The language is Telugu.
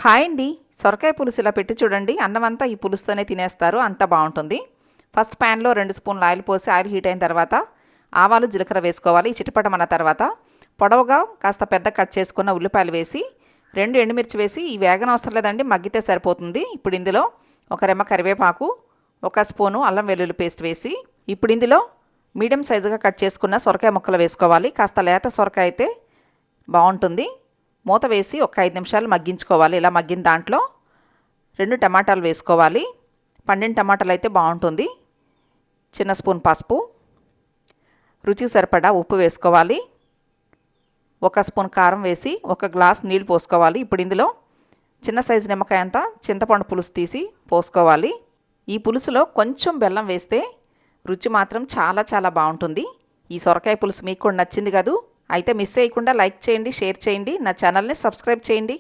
హాయ్ అండి. సొరకాయ పులుసు ఇలా పెట్టి చూడండి. అన్నమంతా ఈ పులుసుతోనే తినేస్తారు. అంత బాగుంటుంది. ఫస్ట్ ప్యాన్లో 2 స్పూన్ల ఆయిల్ పోసి ఆయిల్ హీట్ అయిన తర్వాత ఆవాలు జీలకర్ర వేసుకోవాలి. చిటపటమన్న తర్వాత పొడవుగా కాస్త పెద్ద కట్ చేసుకున్న ఉల్లిపాయలు వేసి 2 ఎండుమిర్చి వేసి ఈ వేగనవసరం లేదండి, మగ్గితే సరిపోతుంది. ఇప్పుడు ఇందులో ఒక రెమ్మ కరివేపాకు, 1 స్పూను అల్లం వెల్లుల్లి పేస్ట్ వేసి ఇప్పుడు ఇందులో మీడియం సైజుగా కట్ చేసుకున్న సొరకాయ ముక్కలు వేసుకోవాలి. కాస్త లేత సొరకాయ అయితే బాగుంటుంది. మూత వేసి ఒక 5 నిమిషాలు మగ్గించుకోవాలి. ఇలా మగ్గిన దాంట్లో 2 టమాటాలు వేసుకోవాలి. పండిన టమాటాలు అయితే బాగుంటుంది. చిన్న స్పూన్ పసుపు, రుచికి సరిపడా ఉప్పు వేసుకోవాలి. 1 స్పూన్ కారం వేసి 1 గ్లాస్ నీళ్ళు పోసుకోవాలి. ఇప్పుడు ఇందులో చిన్న సైజు నిమ్మకాయ అంతా చింతపండు పులుసు తీసి పోసుకోవాలి. ఈ పులుసులో కొంచెం బెల్లం వేస్తే రుచి మాత్రం చాలా చాలా బాగుంటుంది. ఈ సొరకాయ పులుసు మీకు కూడా నచ్చింది కదూ? అయితే మిస్ చేయకుండా లైక్ చేయండి, షేర్ చేయండి, నా ఛానల్ని సబ్స్క్రైబ్ చేయండి.